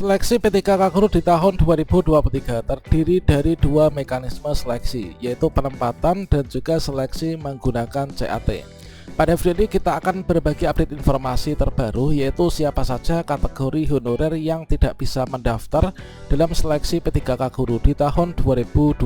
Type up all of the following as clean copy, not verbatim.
Seleksi P3K Guru di tahun 2023 terdiri dari dua mekanisme seleksi, yaitu penempatan dan juga seleksi menggunakan CAT. Pada video ini kita akan berbagi update informasi terbaru, yaitu siapa saja kategori honorer yang tidak bisa mendaftar dalam seleksi P3K Guru di tahun 2023.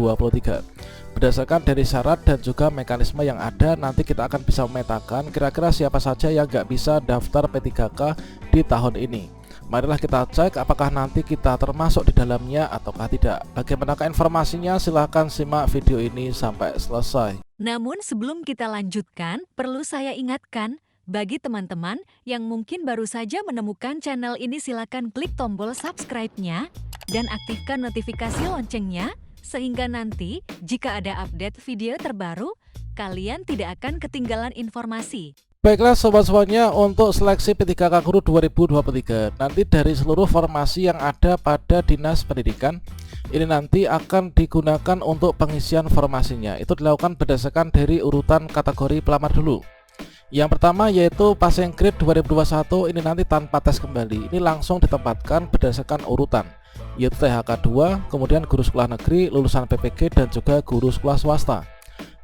Berdasarkan dari syarat dan juga mekanisme yang ada, nanti kita akan bisa memetakan kira-kira siapa saja yang nggak bisa daftar P3K di tahun ini. Marilah kita cek apakah nanti kita termasuk di dalamnya ataukah tidak. Bagaimanakah informasinya? Silahkan simak video ini sampai selesai. Namun sebelum kita lanjutkan, perlu saya ingatkan, bagi teman-teman yang mungkin baru saja menemukan channel ini, silakan klik tombol subscribe-nya dan aktifkan notifikasi loncengnya, sehingga nanti jika ada update video terbaru, kalian tidak akan ketinggalan informasi. Baiklah sobat-sobatnya, untuk seleksi P3K Guru 2023 nanti dari seluruh formasi yang ada pada Dinas Pendidikan ini nanti akan digunakan untuk pengisian formasinya. Itu dilakukan berdasarkan dari urutan kategori pelamar dulu. Yang pertama yaitu passing grade 2021, ini nanti tanpa tes kembali. Ini langsung ditempatkan berdasarkan urutan, yaitu THK 2, kemudian guru sekolah negeri, lulusan PPG, dan juga guru sekolah swasta.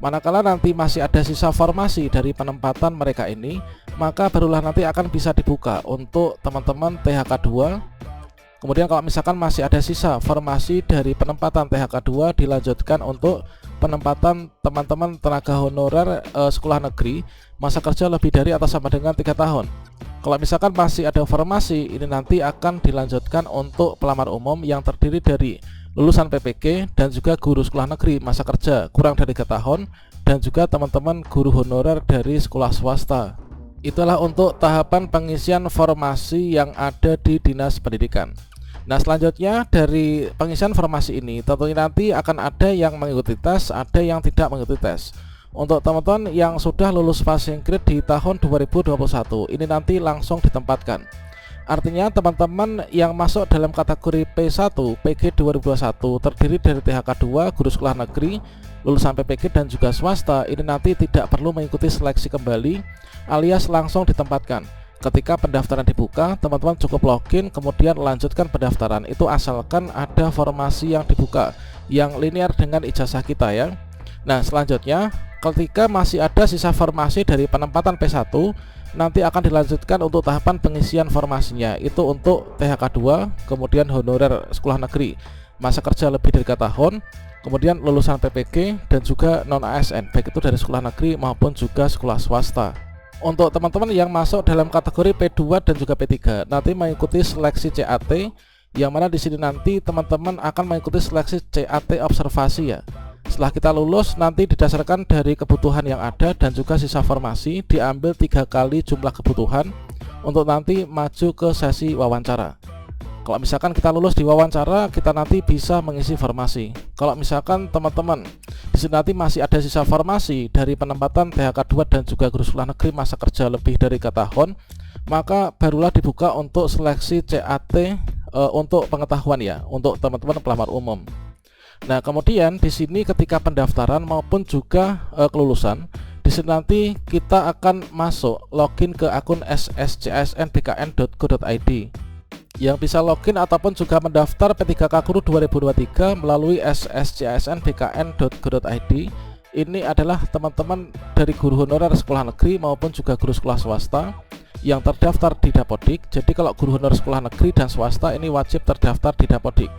Manakala nanti masih ada sisa formasi dari penempatan mereka ini, maka barulah nanti akan bisa dibuka untuk teman-teman THK 2. Kemudian kalau misalkan masih ada sisa formasi dari penempatan THK 2, dilanjutkan untuk penempatan teman-teman tenaga honorer sekolah negeri masa kerja lebih dari atau sama dengan 3 tahun. Kalau misalkan masih ada formasi, ini nanti akan dilanjutkan untuk pelamar umum yang terdiri dari lulusan PPG dan juga guru sekolah negeri masa kerja kurang dari 3 tahun, dan juga teman-teman guru honorer dari sekolah swasta. Itulah untuk tahapan pengisian formasi yang ada di Dinas Pendidikan. Nah, selanjutnya dari pengisian formasi ini tentunya nanti akan ada yang mengikuti tes, ada yang tidak mengikuti tes. Untuk teman-teman yang sudah lulus passing grade di tahun 2021 ini nanti langsung ditempatkan. Artinya teman-teman yang masuk dalam kategori P1 PG 2021 terdiri dari THK 2, guru sekolah negeri, lulusan PPG, dan juga swasta, ini nanti tidak perlu mengikuti seleksi kembali alias langsung ditempatkan. Ketika pendaftaran dibuka, teman-teman cukup login kemudian lanjutkan pendaftaran. Itu asalkan ada formasi yang dibuka yang linear dengan ijazah kita ya. Nah, selanjutnya ketika masih ada sisa formasi dari penempatan P1, nanti akan dilanjutkan untuk tahapan pengisian formasinya. Itu untuk THK 2, kemudian honorer sekolah negeri masa kerja lebih dari 3 tahun, kemudian lulusan PPG, dan juga non ASN baik itu dari sekolah negeri maupun juga sekolah swasta. Untuk teman-teman yang masuk dalam kategori P2 dan juga P3 nanti mengikuti seleksi CAT, yang mana di sini nanti teman-teman akan mengikuti seleksi CAT observasi ya. Setelah kita lulus, nanti didasarkan dari kebutuhan yang ada dan juga sisa formasi, diambil 3 kali jumlah kebutuhan untuk nanti maju ke sesi wawancara. Kalau misalkan kita lulus di wawancara, kita nanti bisa mengisi formasi. Kalau misalkan teman-teman di sini nanti masih ada sisa formasi dari penempatan THK 2 dan juga guru sekolah negeri masa kerja lebih dari 3 tahun, maka barulah dibuka untuk seleksi CAT untuk pengetahuan ya, untuk teman-teman pelamar umum. Nah, kemudian di sini ketika pendaftaran maupun juga kelulusan, di sini nanti kita akan masuk login ke akun sscsnbkn.go.id. Yang bisa login ataupun juga mendaftar P3K Guru 2023 melalui sscsnbkn.go.id. Ini adalah teman-teman dari guru honorer sekolah negeri maupun juga guru sekolah swasta yang terdaftar di Dapodik. Jadi kalau guru honorer sekolah negeri dan swasta ini wajib terdaftar di Dapodik.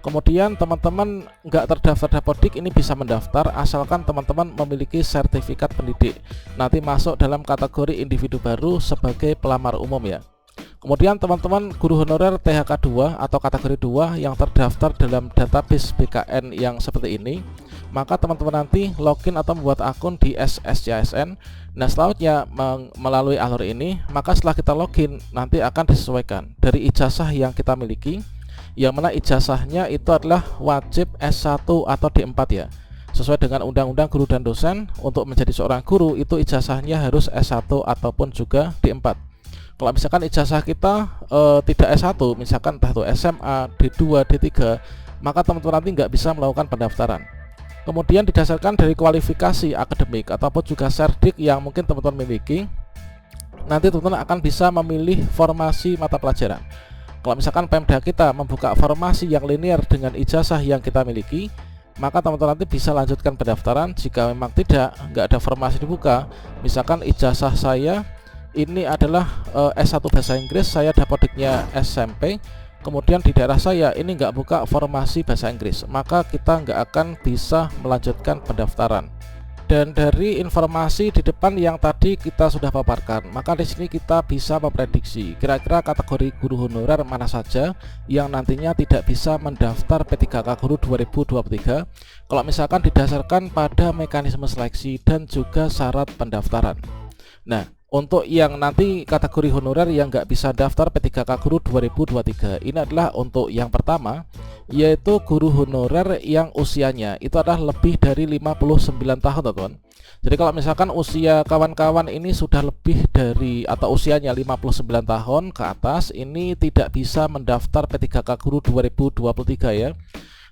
Kemudian teman-teman nggak terdaftar Dapodik ini bisa mendaftar asalkan teman-teman memiliki sertifikat pendidik. Nanti masuk dalam kategori individu baru sebagai pelamar umum ya. Kemudian teman-teman guru honorer THK 2 atau kategori 2 yang terdaftar dalam database BKN yang seperti ini, maka teman-teman nanti login atau membuat akun di SSCSN. Nah, selanjutnya melalui alur ini, maka setelah kita login nanti akan disesuaikan dari ijazah yang kita miliki, yang mana ijazahnya itu adalah wajib S1 atau D4 ya. Sesuai dengan Undang-Undang Guru dan Dosen, untuk menjadi seorang guru itu ijazahnya harus S1 ataupun juga D4. Kalau misalkan ijazah kita tidak S1, misalkan entah itu SMA, D2, D3, maka teman-teman nanti nggak bisa melakukan pendaftaran. Kemudian didasarkan dari kualifikasi akademik ataupun juga serdik yang mungkin teman-teman miliki, nanti teman-teman akan bisa memilih formasi mata pelajaran. Kalau misalkan Pemda kita membuka formasi yang linear dengan ijazah yang kita miliki, maka teman-teman nanti bisa lanjutkan pendaftaran. Jika memang tidak, nggak ada formasi dibuka, misalkan ijazah saya ini adalah S1 bahasa Inggris, saya dapodiknya SMP, kemudian di daerah saya ini nggak buka formasi bahasa Inggris, maka kita nggak akan bisa melanjutkan pendaftaran. Dan dari informasi di depan yang tadi kita sudah paparkan, maka di sini kita bisa memprediksi kira-kira kategori guru honorer mana saja yang nantinya tidak bisa mendaftar P3K Guru 2023 kalau misalkan didasarkan pada mekanisme seleksi dan juga syarat pendaftaran. Nah, untuk yang nanti kategori honorer yang nggak bisa daftar P3K Guru 2023 ini adalah untuk yang pertama, yaitu guru honorer yang usianya itu adalah lebih dari 59 tahun, teman-teman. Jadi kalau misalkan usia kawan-kawan ini sudah lebih dari atau usianya 59 tahun ke atas, ini tidak bisa mendaftar P3K Guru 2023 ya.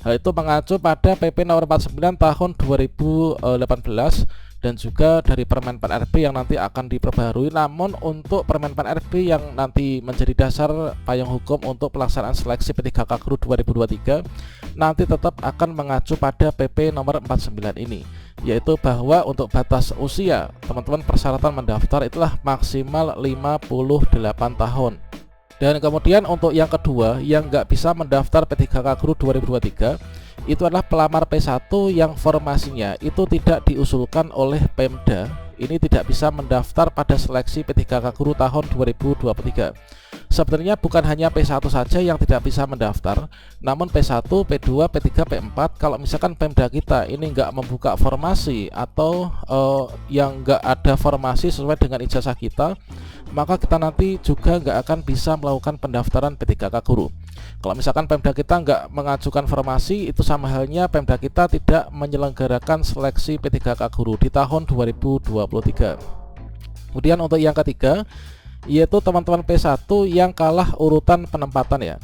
Hal itu mengacu pada PP nomor 49 tahun 2018 dan juga dari Permen Pan RB yang nanti akan diperbaharui. Namun untuk Permen Pan RB yang nanti menjadi dasar payung hukum untuk pelaksanaan seleksi P3K Guru 2023 nanti tetap akan mengacu pada PP nomor 49 ini, yaitu bahwa untuk batas usia teman-teman persyaratan mendaftar itulah maksimal 58 tahun. Dan kemudian untuk yang kedua yang nggak bisa mendaftar P3K Guru 2023 itu adalah pelamar P1 yang formasinya itu tidak diusulkan oleh Pemda. Ini tidak bisa mendaftar pada seleksi P3K Guru tahun 2023. Sebenarnya bukan hanya P1 saja yang tidak bisa mendaftar, namun P1, P2, P3, P4 kalau misalkan Pemda kita ini nggak membuka formasi atau yang nggak ada formasi sesuai dengan ijazah kita, maka kita nanti juga nggak akan bisa melakukan pendaftaran P3K Guru. Kalau misalkan Pemda kita nggak mengajukan formasi, itu sama halnya Pemda kita tidak menyelenggarakan seleksi P3K Guru di tahun 2023. Kemudian untuk yang ketiga, yaitu teman-teman P1 yang kalah urutan penempatan ya.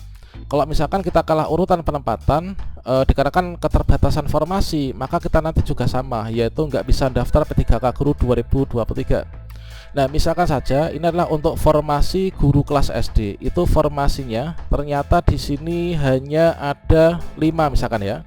Kalau misalkan kita kalah urutan penempatan dikarenakan keterbatasan formasi, maka kita nanti juga sama, yaitu nggak bisa daftar P3K Guru 2023. Nah, misalkan saja ini adalah untuk formasi guru kelas SD, itu formasinya ternyata di sini hanya ada 5 misalkan ya.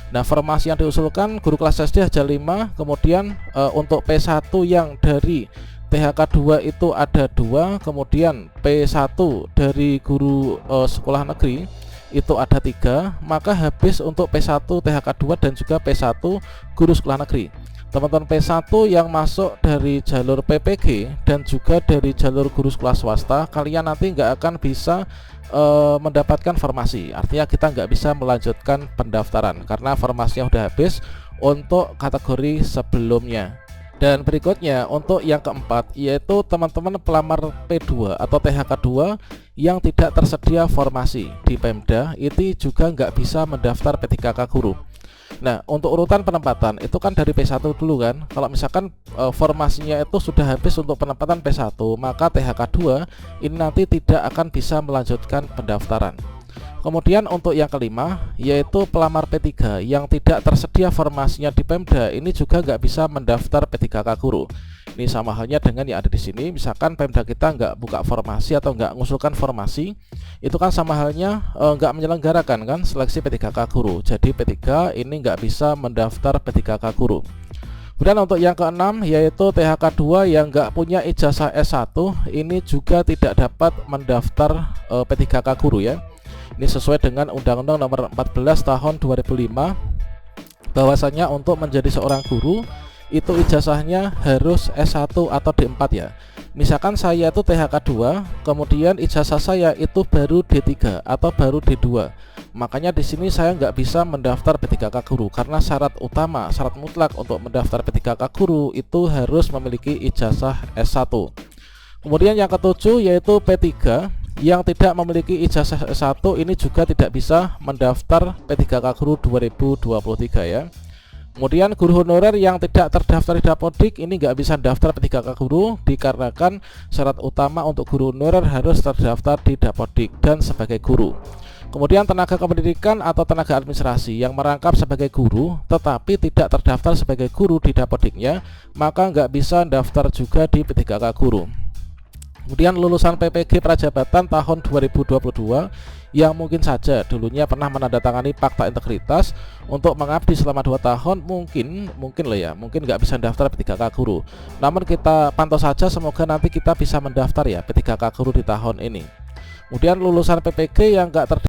Nah, formasi yang diusulkan guru kelas SD aja 5, kemudian untuk P1 yang dari THK 2 itu ada 2, kemudian P1 dari guru sekolah negeri itu ada 3, maka habis untuk P1 THK 2 dan juga P1 guru sekolah negeri. Teman-teman P1 yang masuk dari jalur PPG dan juga dari jalur guru sekolah swasta, kalian nanti nggak akan bisa mendapatkan formasi. Artinya kita nggak bisa melanjutkan pendaftaran karena formasinya udah habis untuk kategori sebelumnya. Dan berikutnya untuk yang keempat, yaitu teman-teman pelamar P2 atau THK 2 yang tidak tersedia formasi di Pemda, itu juga nggak bisa mendaftar P3K Guru. Nah, untuk urutan penempatan itu kan dari P1 dulu kan. Kalau misalkan formasinya itu sudah habis untuk penempatan P1, maka THK 2 ini nanti tidak akan bisa melanjutkan pendaftaran. Kemudian untuk yang kelima, yaitu pelamar P3 yang tidak tersedia formasinya di Pemda, ini juga nggak bisa mendaftar P3K Guru. Ini sama halnya dengan yang ada di sini. Misalkan Pemda kita nggak buka formasi atau nggak mengusulkan formasi, itu kan sama halnya nggak menyelenggarakan kan seleksi P3K Guru. Jadi P3 ini nggak bisa mendaftar P3K Guru. Kemudian untuk yang keenam, yaitu THK 2 yang nggak punya ijazah S1, ini juga tidak dapat mendaftar P3K Guru ya. Ini sesuai dengan Undang-Undang Nomor 14 Tahun 2005, bahwasanya untuk menjadi seorang guru itu ijazahnya harus S1 atau D4 ya. Misalkan saya itu THK 2, kemudian ijazah saya itu baru D3 atau baru D2. Makanya di sini saya nggak bisa mendaftar P3K Guru karena syarat utama, syarat mutlak untuk mendaftar P3K Guru itu harus memiliki ijazah S1. Kemudian yang ketujuh yaitu P3 yang tidak memiliki ijazah S1 ini juga tidak bisa mendaftar P3K Guru 2023 ya. Kemudian guru honorer yang tidak terdaftar di Dapodik ini nggak bisa daftar P3K Guru dikarenakan syarat utama untuk guru honorer harus terdaftar di Dapodik dan sebagai guru. Kemudian tenaga kependidikan atau tenaga administrasi yang merangkap sebagai guru tetapi tidak terdaftar sebagai guru di Dapodiknya, maka nggak bisa daftar juga di P3K Guru. Kemudian lulusan PPG Prajabatan tahun 2022 yang mungkin saja dulunya pernah menandatangani fakta integritas untuk mengabdi selama 2 tahun, mungkin loh ya, mungkin nggak bisa mendaftar P3K Guru. Namun kita pantau saja, semoga nanti kita bisa mendaftar ya P3K Guru di tahun ini. Kemudian lulusan PPG yang nggak terdaftar